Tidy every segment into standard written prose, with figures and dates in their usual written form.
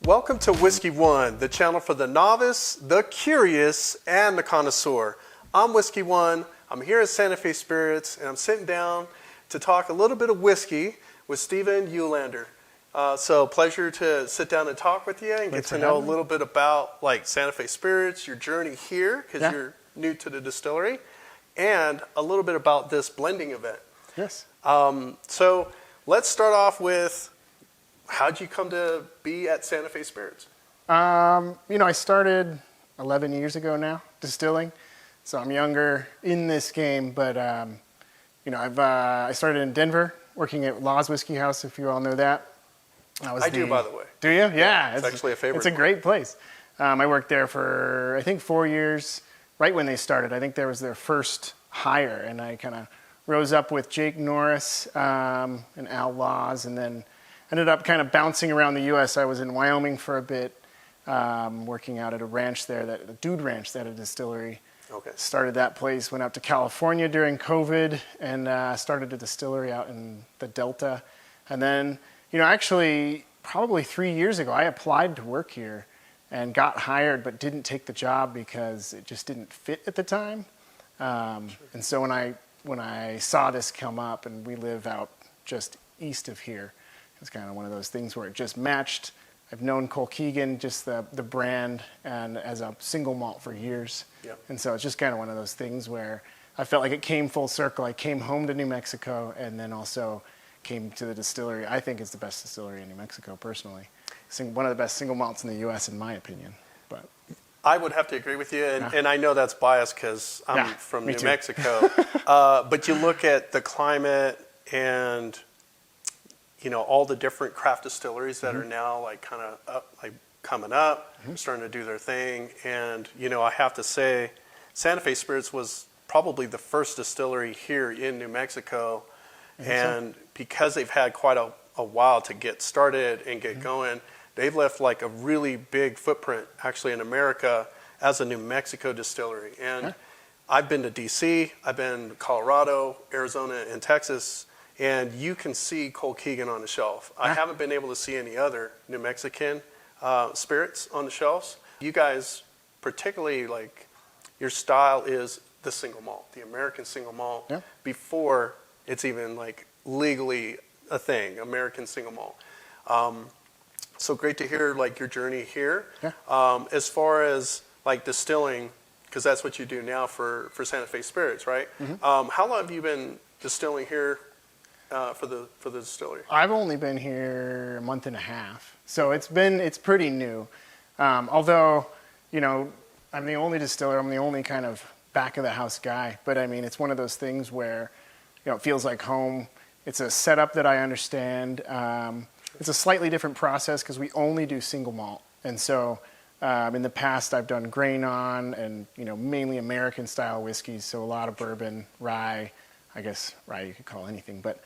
Welcome to Whiskey One, the channel for the novice, the curious, and the connoisseur. I'm Whiskey One. I'm here at Santa Fe Spirits, and I'm sitting down to talk a little bit of whiskey with Stephen Julander. So pleasure to sit down and talk with you and get to know a little bit about like Santa Fe Spirits, your journey here, because you're new to the distillery, and a little bit about this blending event. Yes. So let's start off with, how'd you come to be at Santa Fe Spirits? I started 11 years ago now, distilling. So I'm younger in this game, but, I started in Denver, working at Law's Whiskey House, if you all know that. I do, by the way. Do you? Yeah. It's actually a favorite. It's a great place. I worked there for, I think, 4 years, right when they started. I think that was their first hire, and I kind of rose up with Jake Norris and Al Laws, and then ended up kind of bouncing around the U.S. I was in Wyoming for a bit, working out at a ranch there, a dude ranch that had a distillery. Okay. Started that place, went out to California during COVID, and started a distillery out in the Delta. And then, actually, probably 3 years ago, I applied to work here and got hired, but didn't take the job because it just didn't fit at the time. And so when I saw this come up, and we live out just east of here, it's kind of one of those things where it just matched. I've known Colkegan, just the brand, and as a single malt for years. Yep. And so it's just kind of one of those things where I felt like it came full circle. I came home to New Mexico and then also came to the distillery. I think it's the best distillery in New Mexico, personally. One of the best single malts in the U.S., in my opinion. But I would have to agree with you, and I know that's biased because I'm from New Mexico. But you look at the climate and all the different craft distilleries that are now like kind of coming up, starting to do their thing. And, I have to say, Santa Fe Spirits was probably the first distillery here in New Mexico. And because they've had quite a while to get started and get going, they've left like a really big footprint actually in America as a New Mexico distillery. And I've been to DC, I've been to Colorado, Arizona, and Texas, and you can see Colkegan on the shelf. I haven't been able to see any other New Mexican spirits on the shelves. You guys, particularly, like, your style is the single malt, the American single malt, before it's even like legally a thing, American single malt. So great to hear like your journey here. As far as like distilling, because that's what you do now for Santa Fe Spirits, right? How long have you been distilling here for the distillery? I've only been here a month and a half, so it's pretty new. Although, I'm the only distiller, I'm the only kind of back of the house guy. But I mean, it's one of those things where, it feels like home. It's a setup that I understand. It's a slightly different process because we only do single malt, and so in the past I've done grain on and mainly American style whiskeys, so a lot of bourbon, rye. I guess rye you could call anything, but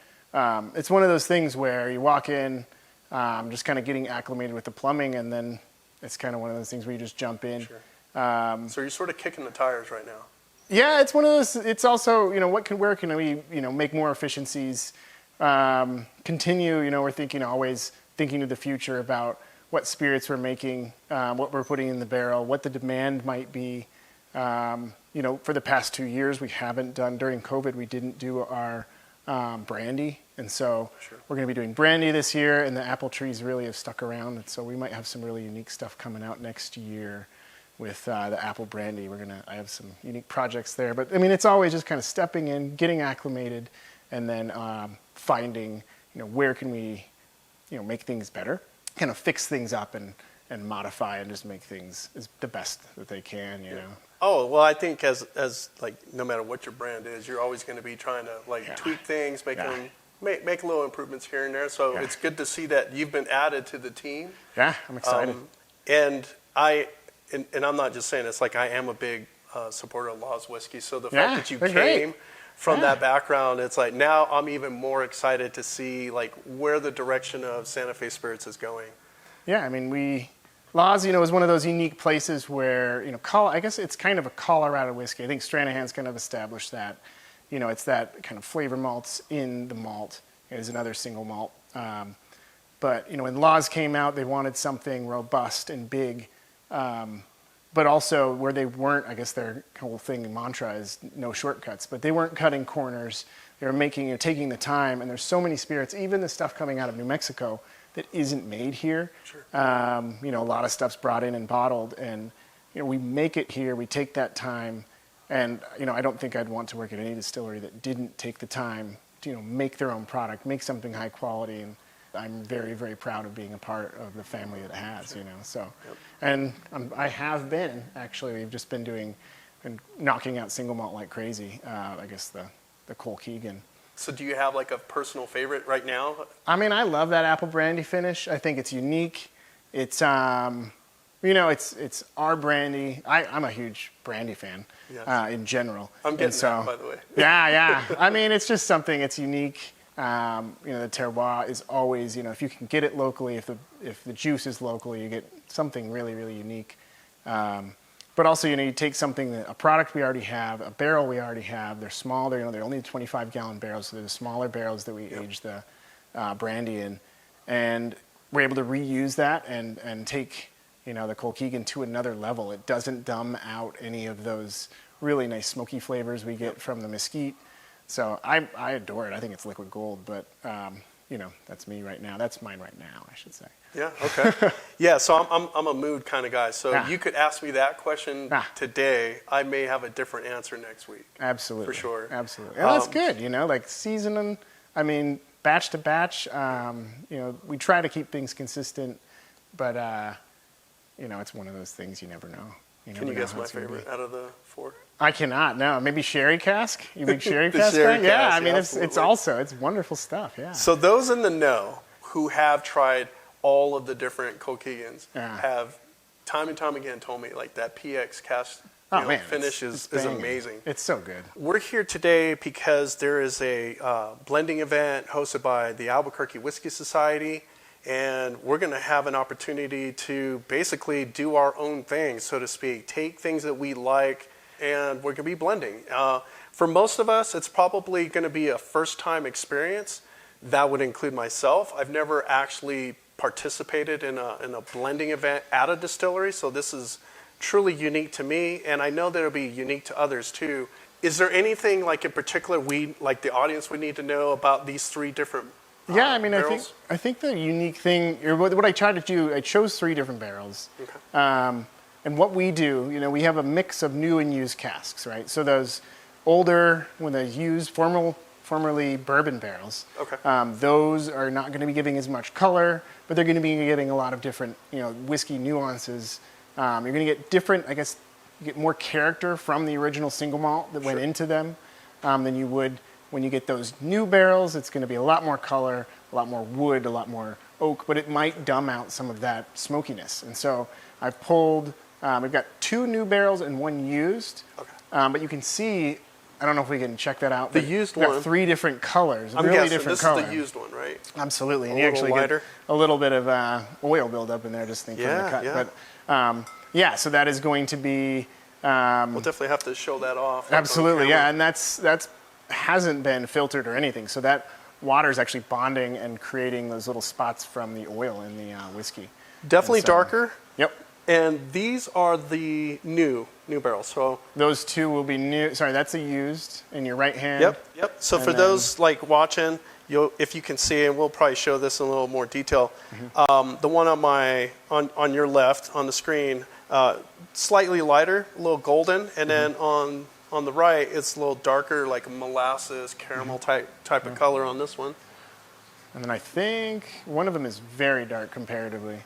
it's one of those things where you walk in, just kind of getting acclimated with the plumbing, and then it's kind of one of those things where you just jump in. Sure. So you're sort of kicking the tires right now. Yeah, it's one of those. It's also, where can we, make more efficiencies, continue. We're always thinking to the future about what spirits we're making, what we're putting in the barrel, what the demand might be. For the past 2 years, we haven't done, during COVID, we didn't do our Brandy. And so we're going to be doing Brandy this year, and the apple trees really have stuck around. And so we might have some really unique stuff coming out next year with the apple Brandy. I have some unique projects there. But I mean, it's always just kind of stepping in, getting acclimated, and then finding, where can we, make things better, kind of fix things up and modify and just make things the best that they can, you know. Oh, well, I think as like, no matter what your brand is, you're always going to be trying to like tweak things, make little improvements here and there. So it's good to see that you've been added to the team. Yeah, I'm excited. And I'm not just saying this, like I am a big supporter of Law's Whiskey. So the fact that you came from that background, it's like now I'm even more excited to see like where the direction of Santa Fe Spirits is going. Yeah, I mean, Law's, is one of those unique places where, I guess it's kind of a Colorado whiskey. I think Stranahan's kind of established that. It's that kind of flavor malts in the malt. It is another single malt. But, when laws came out, they wanted something robust and big, but also where they weren't, I guess their whole thing and mantra is no shortcuts, but they weren't cutting corners. They were making, taking the time, and there's so many spirits, even the stuff coming out of New Mexico that isn't made here. Sure. A lot of stuff's brought in and bottled, and, we make it here, we take that time, and, I don't think I'd want to work at any distillery that didn't take the time to, make their own product, make something high quality, and I'm very, very proud of being a part of the family that has, Sure. so. Yep. And I have been, actually, we've just been doing and knocking out single malt like crazy, I guess the Colkegan. So do you have like a personal favorite right now? I mean, I love that apple brandy finish. I think it's unique. It's, it's our brandy. I'm a huge brandy fan, Yes. In general. I'm getting that, by the way. Yeah. I mean, it's just something, it's unique. The terroir is always, if you can get it locally, if the juice is local, you get something really, really unique. But also, you take something, a product we already have, a barrel we already have. They're small. They're only 25-gallon barrels, so they're the smaller barrels that we age the brandy in, and we're able to reuse that and take the Colkegan to another level. It doesn't dumb out any of those really nice smoky flavors we get from the mesquite. So I adore it. I think it's liquid gold, but that's me right now. That's mine right now, I should say. Yeah. Okay. Yeah. So I'm a mood kind of guy. So you could ask me that question today. I may have a different answer next week. Absolutely. For sure. Absolutely. And that's good. Like seasoning. I mean, batch to batch. We try to keep things consistent, but it's one of those things you never know. Can you guess my favorite out of the four? I cannot. No, maybe sherry cask. You big sherry cask sherry guy? Yeah, cask, I mean, absolutely. it's wonderful stuff. Yeah. So those in the know who have tried all of the different Colkegans have time and time again told me like that PX cask finish is amazing. It's so good. We're here today because there is a blending event hosted by the Albuquerque Whiskey Society. And we're going to have an opportunity to basically do our own thing, so to speak, take things that we like, and we're going to be blending. For most of us, it's probably going to be a first-time experience. That would include myself. I've never actually participated in a blending event at a distillery, so this is truly unique to me, and I know that it'll be unique to others too. Is there anything like in particular like the audience would need to know about these three different Yeah, I mean, barrels? I think the unique thing, or what I tried to do, I chose 3 different barrels. Okay. And what we do, we have a mix of new and used casks, right? So those older, when they're used, formerly bourbon barrels, okay. Those are not going to be giving as much color, but they're going to be giving a lot of different, whiskey nuances. You're going to get different, I guess, you get more character from the original single malt that went into them than you would when you get those new barrels. It's going to be a lot more color, a lot more wood, a lot more oak, but it might dumb out some of that smokiness. And so I've pulled, we've got 2 new barrels and 1 used. Okay. But you can see, I don't know if we can check that out. The used we've one. got 3 different colors, I'm really guessing different this color. is the used one, right? Absolutely. And a you little actually lighter. get a little bit of oil buildup in there just from the cut. Yeah. But so that is going to be... we'll definitely have to show that off. Absolutely, yeah. And that's hasn't been filtered or anything. So that water is actually bonding and creating those little spots from the oil in the whiskey. Definitely darker. Yep. And these are the new barrels. So those 2 will be new. Sorry, that's a used in your right hand. Yep. So for those like watching, if you can see, and we'll probably show this in a little more detail. The one on your left on the screen, slightly lighter, a little golden, and then on the right, it's a little darker, like molasses, caramel type of color on this one. And then I think one of them is very dark comparatively.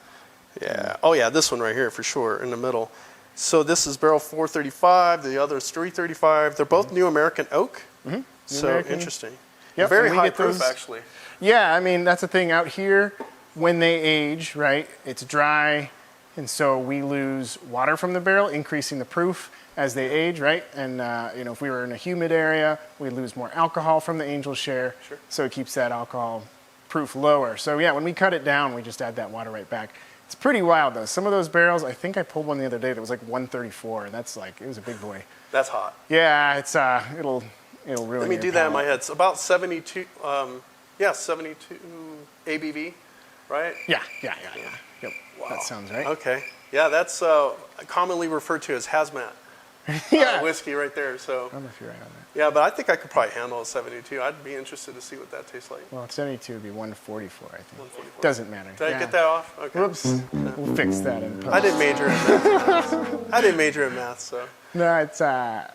Yeah. Oh, yeah, this one right here for sure in the middle. So this is barrel 435. The other is 335. They're both new American oak. Mm-hmm. So American. Interesting. Yep. Very high proof, actually. Yeah, I mean, that's the thing out here. When they age, right, it's dry, and so we lose water from the barrel, increasing the proof as they age, right? And, if we were in a humid area, we lose more alcohol from the angel share, so it keeps that alcohol proof lower. So, yeah, when we cut it down, we just add that water right back. It's pretty wild, though. Some of those barrels, I think I pulled one the other day that was like 134, and that's like, it was a big boy. That's hot. Yeah, it's, it'll ruin Let me do that in my head. It's about 72, 72 ABV. right? Yeah. Yep. Wow. That sounds right. Okay. Yeah, that's commonly referred to as hazmat. Yeah. Whiskey right there. So. I don't know if you're right on that. Yeah, but I think I could probably handle a 72. I'd be interested to see what that tastes like. Well, 72 would be 144, I think. 144. Doesn't matter. Did I get that off? Okay. Whoops. We'll fix that in post. I didn't major in math. I didn't major in math, so. No,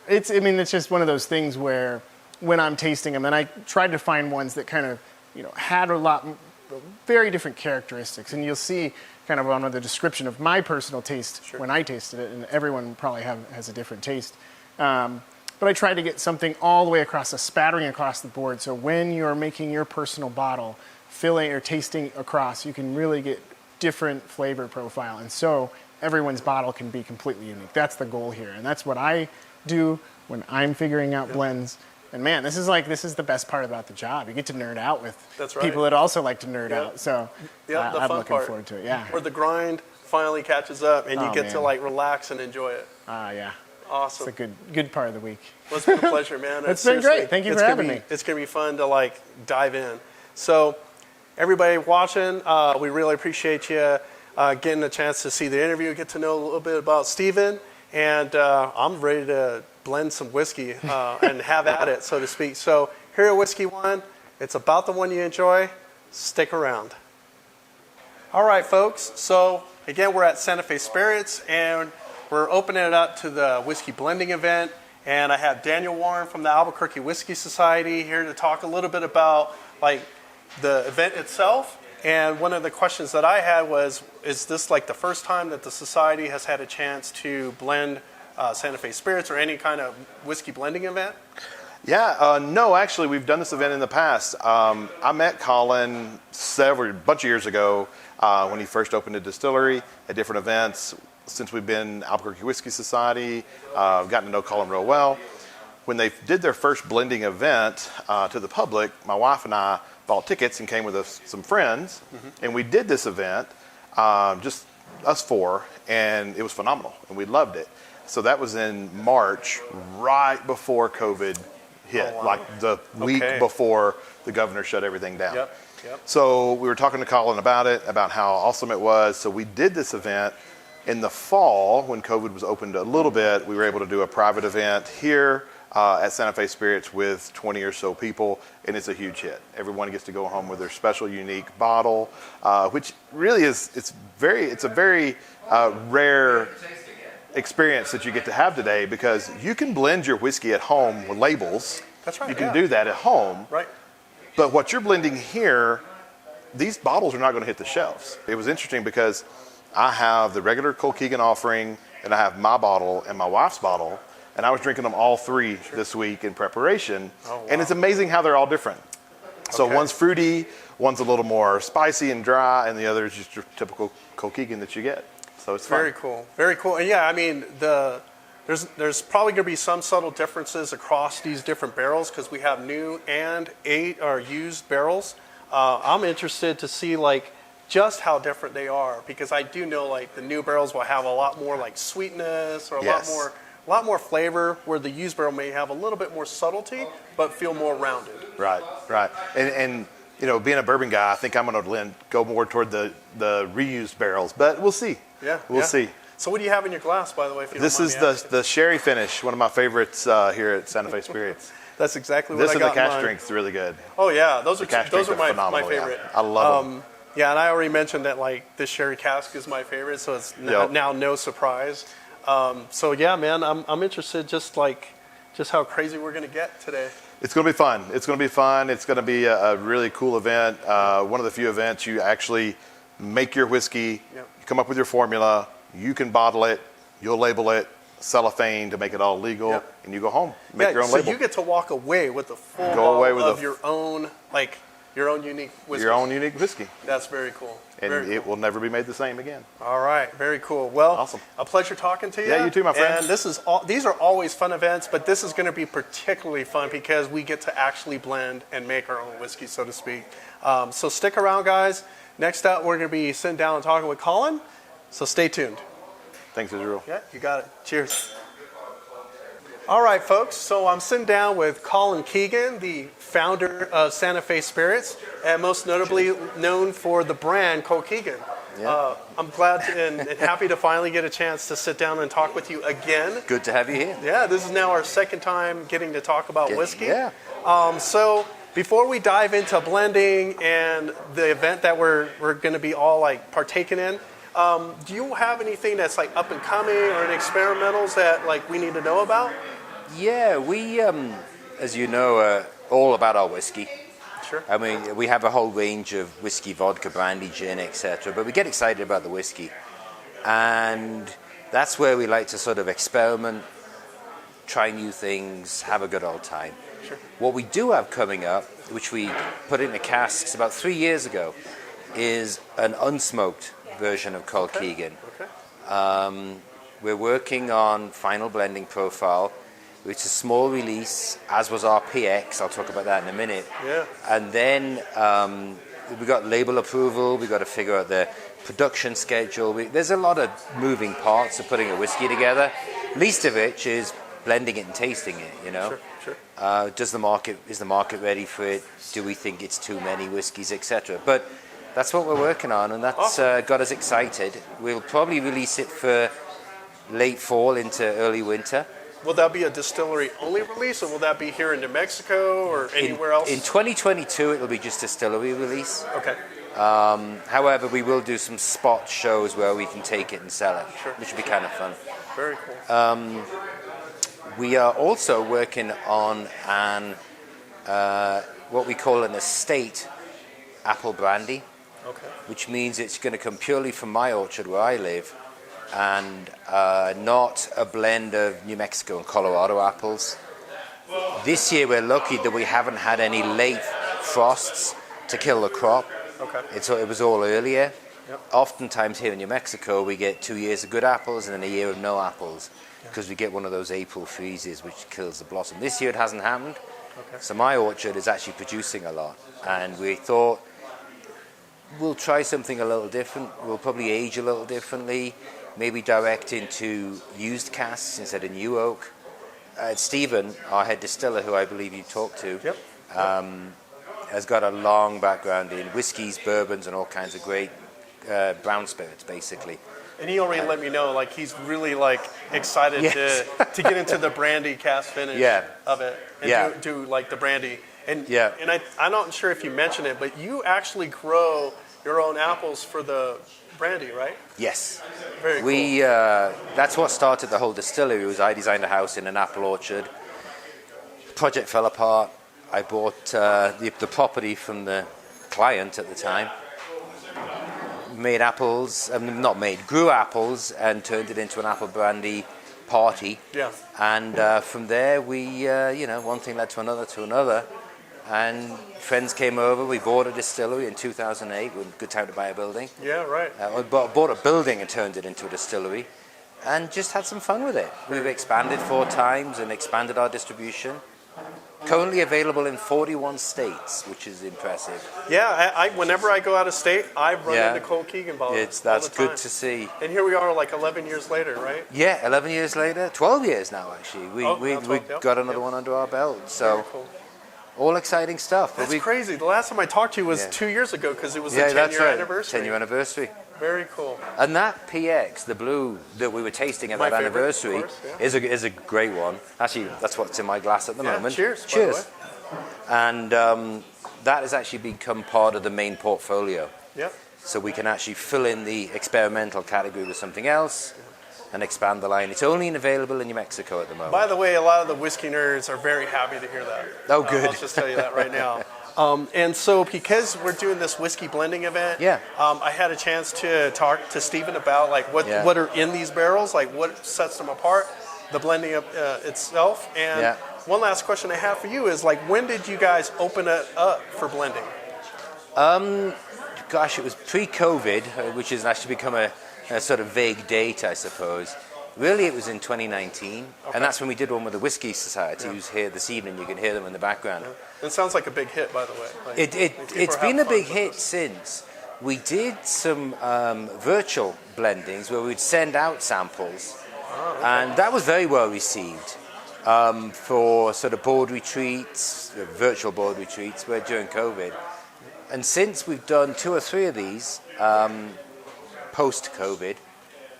it's just one of those things where when I'm tasting them, and I tried to find ones that kind of, had very different characteristics, and you'll see kind of on the description of my personal taste when I tasted it, and everyone probably has a different taste. But I tried to get something all the way across, a spattering across the board, so when you're making your personal bottle, filling or tasting across, you can really get different flavor profile, and so everyone's bottle can be completely unique. That's the goal here, and that's what I do when I'm figuring out blends. And man, this is the best part about the job. You get to nerd out with people that also like to nerd out. So I'm looking forward to it. Yeah. Where the grind finally catches up and you get to relax and enjoy it. Yeah. Awesome. It's a good part of the week. Well, it's been a pleasure, man. It's been great. Thank you for having me. It's going to be fun to dive in. So everybody watching, we really appreciate you getting a chance to see the interview, get to know a little bit about Stephen. And I'm ready to blend some whiskey and have at it, so to speak. So here at Whiskey One, it's about the one you enjoy. Stick around. All right, folks. So again, we're at Santa Fe Spirits, and we're opening it up to the whiskey blending event. And I have Daniel Warren from the Albuquerque Whiskey Society here to talk a little bit about the event itself. And one of the questions that I had was, is this the first time that the society has had a chance to blend Santa Fe Spirits or any kind of whiskey blending event? Yeah, no, actually, we've done this event in the past. I met Colin a bunch of years ago when he first opened a distillery at different events. Since we've been Albuquerque Whiskey Society, I've gotten to know Colin real well. When they did their first blending event to the public, my wife and I bought tickets and came with some friends, and we did this event, just us four, and it was phenomenal, and we loved it. So that was in March, right before COVID hit, the week before the governor shut everything down. Yep. So we were talking to Colin about it, about how awesome it was. So we did this event in the fall when COVID was opened a little bit. We were able to do a private event here at Santa Fe Spirits with 20 or so people, and it's a huge hit. Everyone gets to go home with their special, unique bottle, which really it's a very rare experience that you get to have today, because you can blend your whiskey at home with labels. That's right. You can do that at home. Right. But what you're blending here, these bottles are not going to hit the shelves. It was interesting because I have the regular Colkegan offering, and I have my bottle and my wife's bottle, and I was drinking them all three this week in preparation. Oh, wow. And it's amazing how they're all different. So one's fruity, one's a little more spicy and dry, and the other is just your typical Colkegan that you get. So it's very cool. Very cool. And yeah, I mean, there's probably going to be some subtle differences across these different barrels because we have new and used barrels. I'm interested to see just how different they are, because I do know the new barrels will have a lot more sweetness or a lot more flavor, where the used barrel may have a little bit more subtlety but feel more rounded. Right. And being a bourbon guy, I think I'm going to go more toward the reused barrels, but we'll see. We'll see. So what do you have in your glass, by the way? If you this don't is mind me asking? the sherry finish, one of my favorites here at Santa Fe Spirits. That's exactly what I got. This and the cash drink's really good. Oh yeah, those are my favorite. Yeah. I love them. Yeah, and I already mentioned that this sherry cask is my favorite, so it's now no surprise. So yeah, man, I'm interested just how crazy we're gonna get today. It's going to be fun. It's going to be a really cool event. One of the few events you actually make your whiskey, you come up with your formula, you can bottle it, you'll label it, cellophane to make it all legal, and you go home, make your own label. So you get to walk away with the full bottle of your own unique whiskey. Your own unique whiskey. That's very cool. And it will never be made the same again. All right, very cool. Well, awesome. A pleasure talking to you. Yeah, you too, my friend. And these are always fun events, but this is going to be particularly fun because we get to actually blend and make our own whiskey, so to speak. So stick around, guys. Next up, we're going to be sitting down and talking with Colin. So stay tuned. Thanks, Israel. Yeah, you got it. Cheers. All right, folks. So I'm sitting down with Colin Keegan, the founder of Santa Fe Spirits, and most notably known for the brand Colkegan. Yeah. I'm glad and happy to finally get a chance to sit down and talk with you again. Good to have you here. Yeah, this is now our second time getting to talk about whiskey. Yeah. So before we dive into blending and the event that we're going to be all like partaking in, do you have anything that's like up and coming or any experimentals that like we need to know about? Yeah, we, as you know, are all about our whiskey. Sure. I mean, we have a whole range of whiskey, vodka, brandy, gin, etc. But we get excited about the whiskey. And that's where we like to sort of experiment, try new things, have a good old time. Sure. What we do have coming up, which we put into casks about 3 years ago, is an unsmoked version of Colkegan. Okay. We're working on final blending profile. It's a small release, as was our PX. I'll talk about that in a minute. Yeah. And then we got label approval. We got to figure out the production schedule. There's a lot of moving parts of putting a whiskey together. Least of which is blending it and tasting it. You know. Sure. Is the market ready for it? Do we think it's too many whiskeys, etc. But that's what we're working on, and that's Awesome. got us excited. We'll probably release it for late fall into early winter. Will that be a distillery-only release, or will that be here in New Mexico or anywhere else? In 2022, it'll be just distillery release. Okay. However, we will do some spot shows where we can take it and sell it, Sure. which will be kind of fun. Very cool. We are also working on what we call an estate apple brandy, Okay. which means it's going to come purely from my orchard where I live, and not a blend of New Mexico and Colorado apples. This year we're lucky that we haven't had any late frosts to kill the crop. Okay. It was all earlier. Yep. Oftentimes here in New Mexico we get 2 years of good apples and then a year of no apples because we get one of those April freezes which kills the blossom. This year it hasn't happened. Okay. So my orchard is actually producing a lot, and we thought we'll try something a little different. We'll probably age a little differently. Maybe direct into used casks instead of new oak. Stephen, our head distiller, who I believe you talked to, Yep. has got a long background in whiskeys, bourbons, and all kinds of great brown spirits, basically. And he already let me know, like he's really like excited Yes. to get into the brandy cast finish of it and do like the brandy. And I'm not sure if you mentioned it, but you actually grow your own apples for the brandy, right? Yes. Very cool. That's what started the whole distillery. Was I designed a house in an apple orchard. Project fell apart. I bought the property from the client at the time. Grew apples and turned it into an apple brandy party. Yeah. And from there, we, one thing led to another. And friends came over. We bought a distillery in 2008. When good time to buy a building. Yeah, right. We bought a building and turned it into a distillery, and just had some fun with it. We've expanded 4 times and expanded our distribution. Currently available in 41 states, which is impressive. Yeah, I whenever I go out of state, I run into Colkegan bottles. That's good to see. And here we are, like 11 years later, right? Yeah, 11 years later, 12 years now actually. We got another one under our belt. So. Very cool. All exciting stuff. That's crazy. The last time I talked to you was 2 years ago because it was the 10-year anniversary. 10-year anniversary. Very cool. And that PX, the blue that we were tasting at that anniversary, of course, is a great one. Actually, that's what's in my glass at the moment. Cheers. Cheers. By the way. And that has actually become part of the main portfolio. Yep. So we can actually fill in the experimental category with something else and expand the line. It's only available in New Mexico at the moment. By the way, a lot of the whiskey nerds are very happy to hear that. Oh, good. I'll just tell you that right now. And so because we're doing this whiskey blending event, I had a chance to talk to Stephen about like what are in these barrels, like what sets them apart, the blending itself. And one last question I have for you is like, when did you guys open it up for blending? Gosh, it was pre-COVID, which has actually become a sort of vague date, I suppose. Really, it was in 2019, and that's when we did one with the Whiskey Society, who's here this evening. You can hear them in the background. It sounds like a big hit, by the way. Like, it's been a big hit since. We did some virtual blendings where we'd send out samples, and that was very well received. for sort of board retreats, virtual board retreats, where during COVID. And since we've done 2 or 3 of these post-COVID,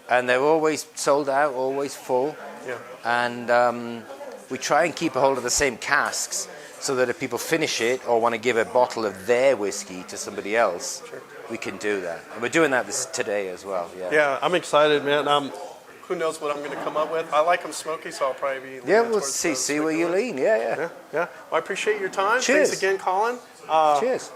and they're always sold out, always full. Yeah. And we try and keep a hold of the same casks so that if people finish it or want to give a bottle of their whiskey to somebody else, we can do that. And we're doing that today as well. Yeah, I'm excited, man. Who knows what I'm going to come up with? I like them smoky, so I'll probably be. Yeah, we'll see where you lean. Yeah. Well, I appreciate your time. Cheers. Thanks again, Colin. Cheers.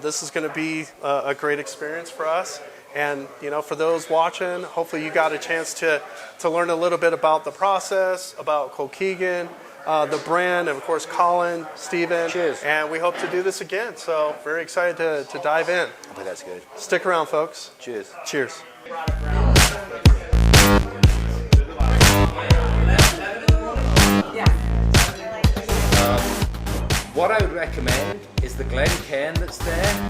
This is going to be a great experience for us. And, for those watching, hopefully you got a chance to learn a little bit about the process, about Colkegan, the brand, and of course, Colin, Stephen. Cheers. And we hope to do this again. So very excited to dive in. I think that's good. Stick around, folks. Cheers. Cheers. What I would recommend is the Glencairn that's there.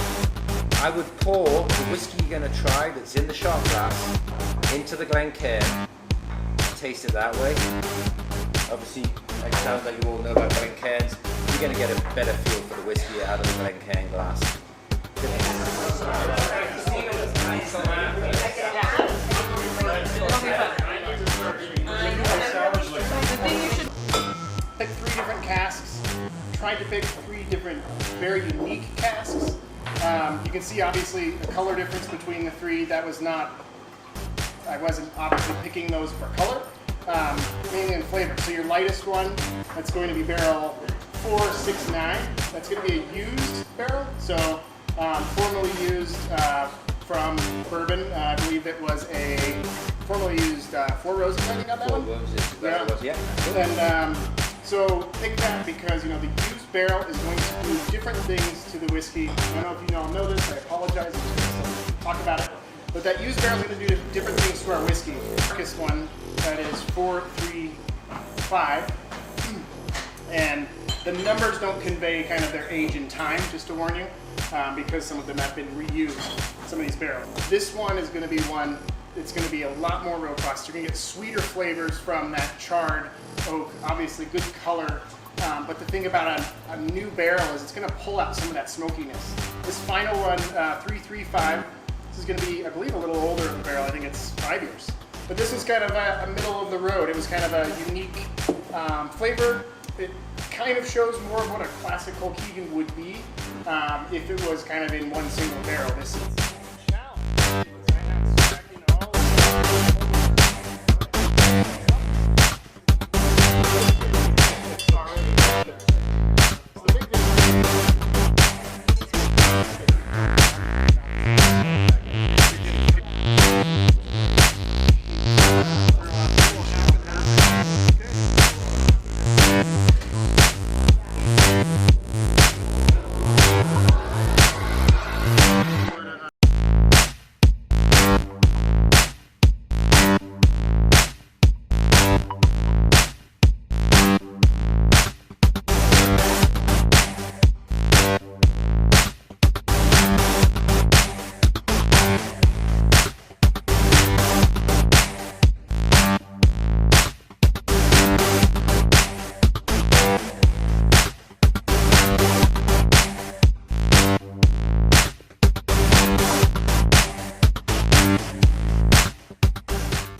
I would pour the whiskey you're going to try that's in the shot glass into the Glencairn and taste it that way. Obviously, it sounds like you all know about Glencairns. You're going to get a better feel for the whiskey out of the Glencairn glass. Pick 3 different casks. Tried to pick 3 different very unique casks. You can see obviously the color difference between the 3. I wasn't obviously picking those for color, mainly in flavor. So your lightest one, that's going to be barrel 469. That's going to be a used barrel. So formerly used from bourbon. I believe it was a formerly used Four Roses, I think, on that one. Yeah. And so pick that because, the used barrel is going to do different things to the whiskey. I don't know if you all know this, I apologize, I'm just going to talk about it. But that used barrel is going to do different things to our whiskey. The darkest one, that is 435. And the numbers don't convey kind of their age and time, just to warn you, because some of them have been reused, some of these barrels. This one is going to be one, it's going to be a lot more robust. You're going to get sweeter flavors from that charred oak, obviously good color. But the thing about a new barrel is it's going to pull out some of that smokiness. This final one, 335, this is going to be, I believe, a little older of a barrel. I think it's 5 years. But this was kind of a middle of the road. It was kind of a unique flavor. It kind of shows more of what a classic Colkegan would be if it was kind of in one single barrel. This